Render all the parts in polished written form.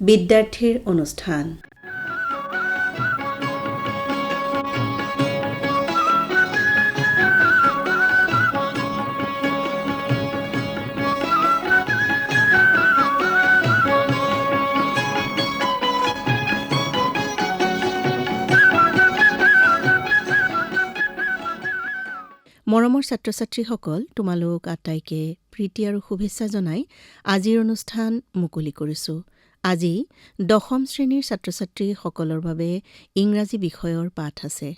বিদ্যাৰ্থীৰ অনুষ্ঠান। মৰমৰ ছাত্ৰ-ছাত্ৰীসকল, তোমালোক আটাইকে প্ৰীতি আৰু শুভেচ্ছা জনাই আজিৰ অনুষ্ঠান মুকলি কৰিছোঁ। আজি 10ম শ্ৰেণীৰ ছাত্ৰ-ছাত্ৰীসকলৰ বাবে ইংৰাজী বিষয়ৰ পাঠ আছে।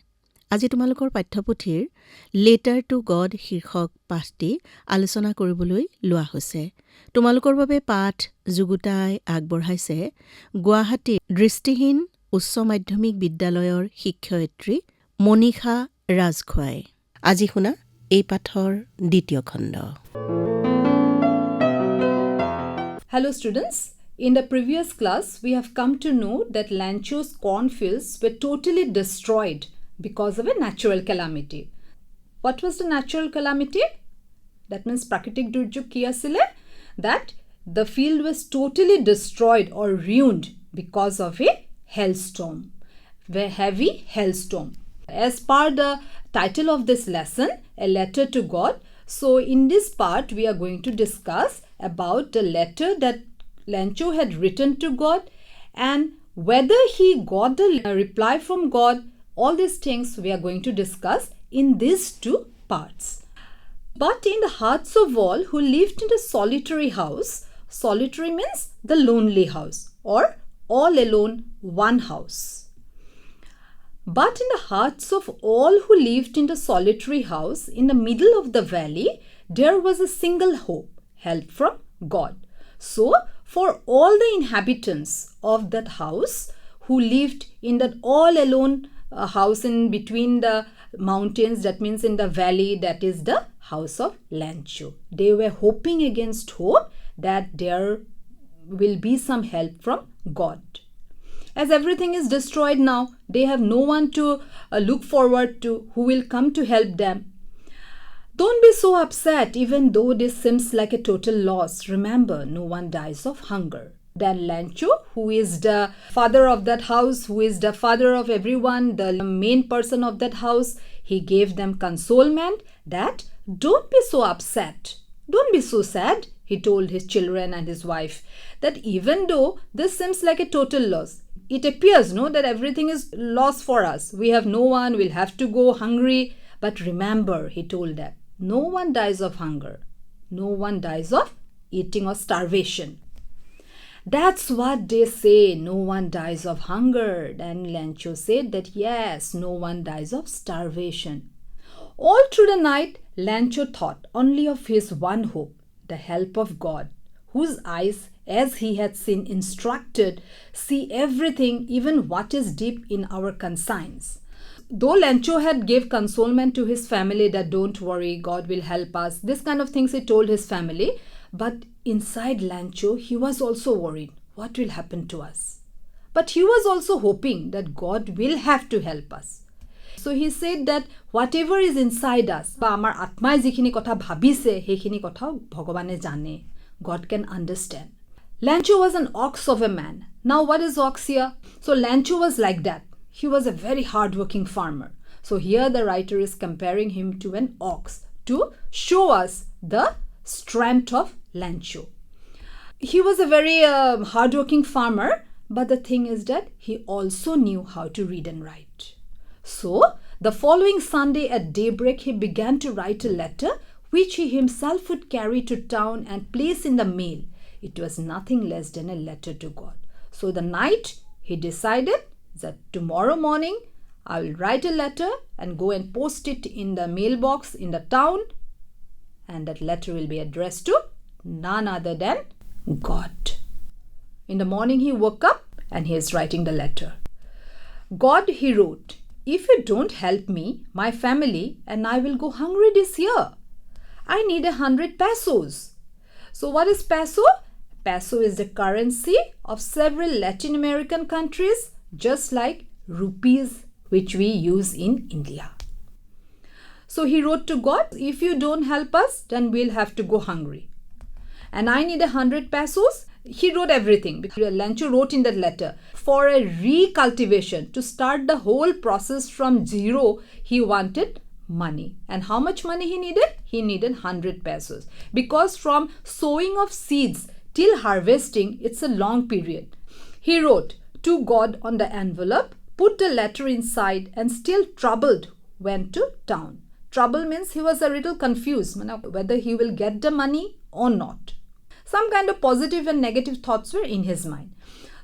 আজি তোমালোকৰ পাঠ্যপুথিৰ লেটাৰ টু গড শীৰ্ষক পাঠটি আলোচনা কৰিবলৈ লোৱা হৈছে। তোমালোকৰ বাবে পাঠ যুগুতাই আগবঢ়াইছে গুৱাহাটী দৃষ্টিহীন উচ্চ মাধ্যমিক বিদ্যালয়ৰ শিক্ষয়িত্ৰী মনীষা ৰাজখোৱাই। আজি শুনা এই পাঠৰ দ্বিতীয় খণ্ড। Hello students, in the previous class we have come to know that Lancho's cornfields were totally destroyed because of a natural calamity. What was the natural calamity? That means prakritik durjog ki asile? That the field was totally destroyed or ruined because of a hailstorm, a heavy hailstorm. As per the title of this lesson, A Letter to God, so in this part we are going to discuss about the letter that Lancho had written to God and whether he got the reply from God. All these things we are going to discuss in these two parts. But in the hearts of all who lived in the solitary house, solitary means the lonely house or all alone one house. But in the hearts of all who lived in the solitary house in the middle of the valley, there was a single hope, help from God. So, for all the inhabitants of that house who lived in that all alone house in between the mountains, that means in the valley, that is the house of Lancho. They were hoping against hope that there will be some help from God. As everything is destroyed now, they have no one to look forward to who will come to help them. Don't be so upset even though this seems like a total loss. Remember, no one dies of hunger. Then Lancho, who is the father of that house, who is the father of everyone, the main person of that house, he gave them consolement that don't be so upset. Don't be so sad, he told his children and his wife, that even though this seems like a total loss, it appears, no, that everything is lost for us. We have no one, we'll have to go hungry. But remember, he told them, no one dies of hunger. No one dies of eating or starvation. That's what they say, no one dies of hunger. Then Lancho said that yes, no one dies of starvation. All through the night, Lancho thought only of his one hope, the help of God, whose eyes, as he had seen instructed, see everything, even what is deep in our conscience. Though Lancho had gave consolement to his family that don't worry, God will help us, this kind of things he told his family, but inside Lancho, he was also worried, what will happen to us? But he was also hoping that God will have to help us. So he said that whatever is inside us, ba amar atmai jikhini kotha bhabise, hekhini kotha bhagobane jane. God can understand. Lancho was an ox of a man. Now what is ox here? So Lancho was like that. He was a very hard-working farmer. So here the writer is comparing him to an ox to show us the strength of Lancho. He was a very hard-working farmer, but the thing is that he also knew how to read and write. So the following Sunday at daybreak, he began to write a letter which he himself would carry to town and place in the mail. It was nothing less than a letter to God. So the night he decided that tomorrow morning I will write a letter and go and post it in the mailbox in the town, and that letter will be addressed to none other than God. In the morning he woke up and he is writing the letter. God, he wrote, if you don't help me, my family and I will go hungry this year. I need 100 pesos. So what is peso? Peso is the currency of several Latin American countries, just like rupees which we use in India. So he wrote to God, if you don't help us, then we'll have to go hungry. And I need 100 pesos. He wrote everything. Lancho wrote in that letter, for a recultivation, to start the whole process from zero, he wanted money. And how much money he needed? He needed 100 pesos. Because from sowing of seeds till harvesting, it's a long period. He wrote to God on the envelope, put the letter inside, and still troubled, went to town. Trouble means he was a little confused whether he will get the money or not. Some kind of positive and negative thoughts were in his mind.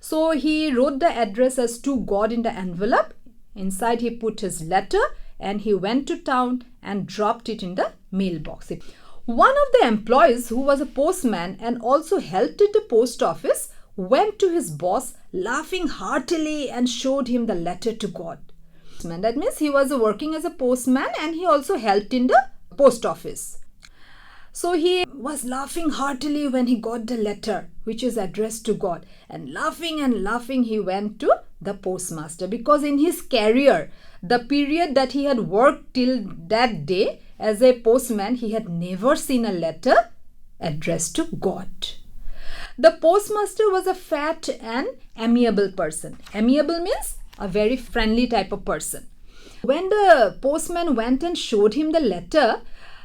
So he wrote the address as to God in the envelope. Inside he put his letter and he went to town and dropped it in the mailbox. One of the employees, who was a postman and also helped at the post office, went to his boss laughing heartily and showed him the letter to God. That means he was working as a postman and he also helped in the post office. So he was laughing heartily when he got the letter, which is addressed to God. And laughing, he went to the postmaster, because in his career, the period that he had worked till that day as a postman, he had never seen a letter addressed to God. The postmaster was a fat and amiable person. Amiable means a very friendly type of person. When the postman went and showed him the letter,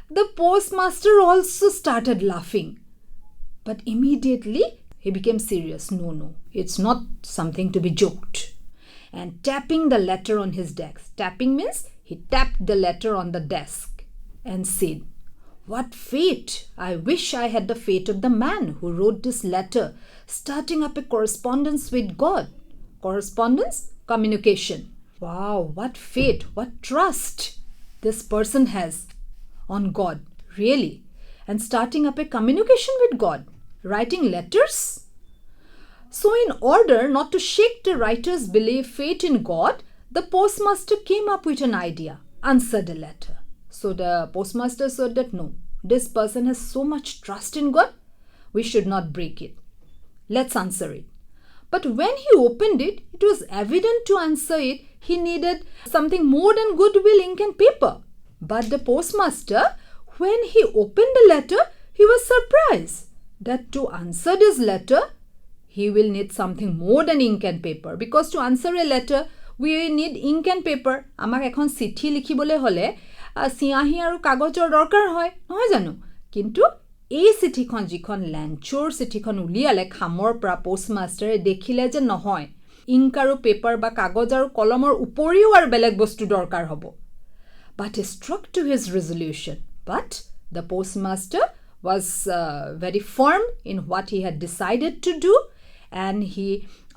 the postmaster also started laughing. But immediately he became serious. No, it's not something to be joked. And tapping the letter on his desk. Tapping means he tapped the letter on the desk and said, "What fate! I wish I had the fate of the man who wrote this letter, starting up a correspondence with God." Correspondence, communication. Wow, what fate, what trust this person has on God, really. And starting up a communication with God, writing letters. So in order not to shake the writer's faith in God, the postmaster came up with an idea, answer the letter. So the postmaster said that no, this person has so much trust in God, we should not break it. Let's answer it. But when he opened it, it was evident to answer it, he needed something more than goodwill, ink and paper. But the postmaster, when he opened the letter, he was surprised that to answer this letter, he will need something more than ink and paper. Because to answer a letter, we need ink and paper. Amak ekhon chithi likhibole hole siahi aru kagojor dorkar hoy, nohoy jano? Kintu এই চিঠিখন যিখন লেঞ্চোৰ চিঠিখন উলিয়ালে খামৰ পৰা পোষ্টমাষ্টাৰে দেখিলে যে নহয়, ink আৰু পেপাৰ বা কাগজ আৰু কলমৰ উপৰিও আৰু বেলেগ বস্তু দৰকাৰ হ'ব. But he struck to his resolution. But the postmaster was very firm in what he had decided to do, and he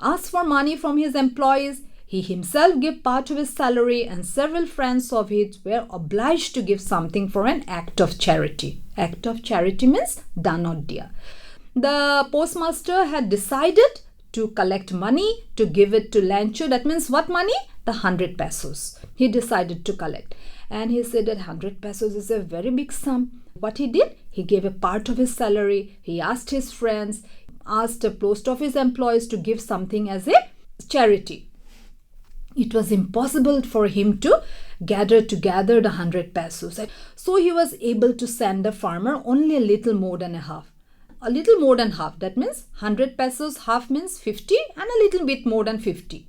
asked for money from his employees. He himself gave part of his salary, and several friends of his were obliged to give something for an act of charity. Act of charity means danot dia. The postmaster had decided to collect money to give it to Lancho. That means what money? The 100 pesos. He decided to collect. And he said that 100 pesos is a very big sum. What he did? He gave a part of his salary. He asked his friends, asked the post office employees to give something as a charity. It was impossible for him to gather together the 100 pesos. So he was able to send the farmer only a little more than a half. A little more than half. That means 100 pesos, half means 50 and a little bit more than 50.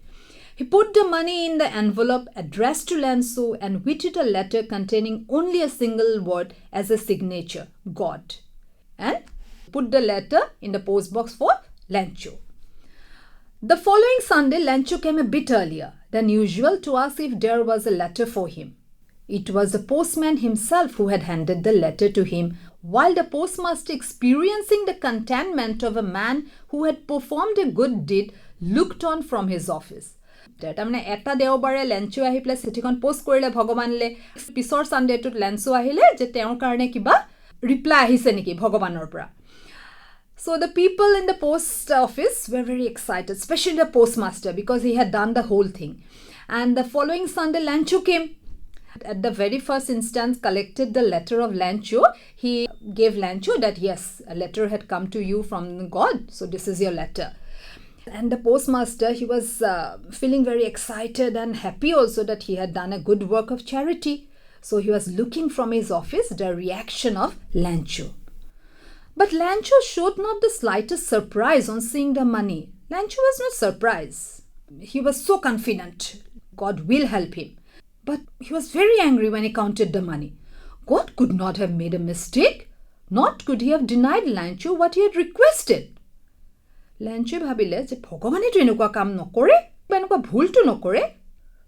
He put the money in the envelope addressed to Lancho and wrote a letter containing only a single word as a signature, God. And put the letter in the post box for Lancho. The following Sunday, Lancho came a bit earlier than usual to ask if there was a letter for him. It was the postman himself who had handed the letter to him, while the postmaster, experiencing the contentment of a man who had performed a good deed, looked on from his office. তাৰমানে এটা দেওবাৰে Lencho আহি পেলাই চিঠিখন post কৰিলে ভগৱানলে, পিছৰ সানডেটোত Lencho আহিলে যে তেওঁৰ কাৰণে কিবা ৰিপ্লাই আহিছে নেকি ভগৱানৰ পৰা. So the people in the post office were very excited, especially the postmaster, because he had done the whole thing. And the following Sunday, Lancho came. At the very first instance, collected the letter of Lancho. He gave Lancho that, yes, a letter had come to you from God. So this is your letter. And the postmaster, he was feeling very excited and happy also that he had done a good work of charity. So he was looking from his office the reaction of Lancho. But Lancho showed not the slightest surprise on seeing the money. Lancho was not surprised. He was so confident. God will help him. But he was very angry when he counted the money. God could not have made a mistake. Not could he have denied Lancho what he had requested. Lancho ভাবিলে যে ভগৱানে তো এনেকুৱা কাম নকৰে বা এনেকুৱা ভুলটো নকৰে.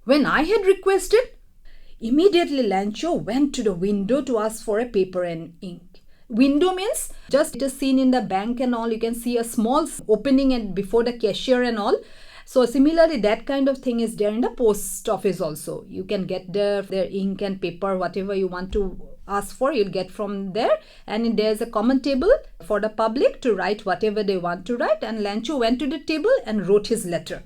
When I had requested, immediately Lancho went to the window to ask for a paper and ink. Window means just it is seen in the bank and all. You can see a small opening and before the cashier and all. So similarly, that kind of thing is there in the post office also. You can get their ink and paper, whatever you want to ask for, you'll get from there. And there's a common table for the public to write whatever they want to write. And Lancho went to the table and wrote his letter.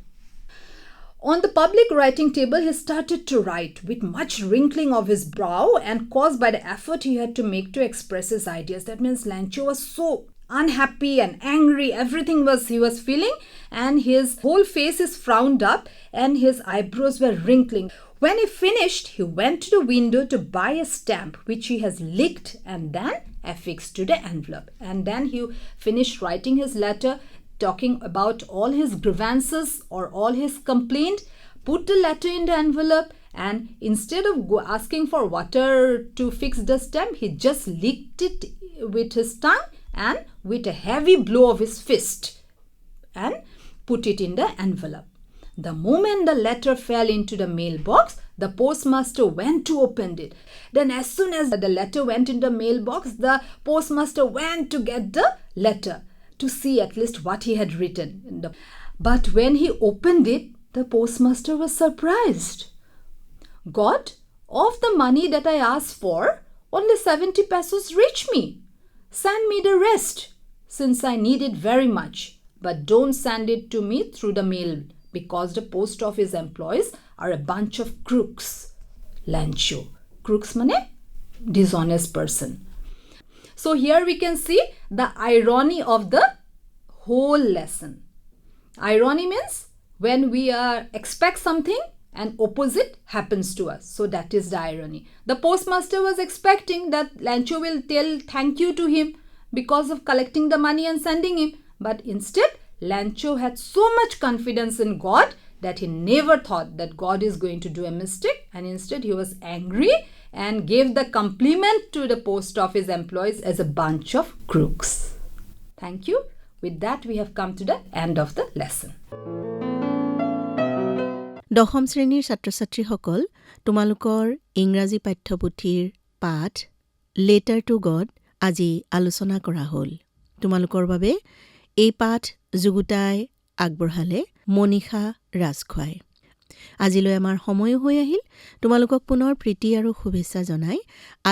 On the public writing table, he started to write with much wrinkling of his brow and caused by the effort he had to make to express his ideas. That means Lancho was so unhappy and angry. Everything he was feeling, and his whole face is frowned up and his eyebrows were wrinkling. When he finished, he went to the window to buy a stamp which he has licked and then affixed to the envelope. And then he finished writing his letter, talking about all his grievances or all his complaint, put the letter in the envelope, and instead of asking for water to fix the stamp, he just licked it with his tongue and with a heavy blow of his fist and put it in the envelope. The moment the letter fell into the mailbox, the postmaster went to open it. Then as soon as the letter went in the mailbox, the postmaster went to get the letter to see at least what he had written. But when he opened it, the postmaster was surprised. God, of the money that I asked for, only 70 pesos reached me. Send me the rest, since I need it very much. But don't send it to me through the mail, because the post office employees are a bunch of crooks. Lancho. Crooks mane? Dishonest person. So here we can see the irony of the whole lesson. Irony means when we expect something and opposite happens to us. So that is the irony. The postmaster was expecting that Lancho will tell thank you to him because of collecting the money and sending him. But instead, Lancho had so much confidence in God that he never thought that God is going to do a mistake, and instead he was angry and gave the compliment to the post office employees as a bunch of crooks. Thank you. With that, we have come to the end of the lesson. দশম শ্ৰেণীৰ ছাত্ৰ-ছাত্ৰীসকল, তোমালোকৰ ইংৰাজী পাঠ্যপুথিৰ পাঠ letter to god আজি আলোচনা কৰা হ'ল। তোমালোকৰ বাবে এই পাঠ যুগুতাই আগবঢ়ালে মনীষা ৰাজখোৱাই। আজিলৈ আমাৰ সময়ো হৈ আহিল। তোমালোকক পুনৰ প্ৰীতি আৰু শুভেচ্ছা জনাই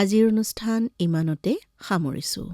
আজিৰ অনুষ্ঠান ইমানতে সামৰিছোঁ।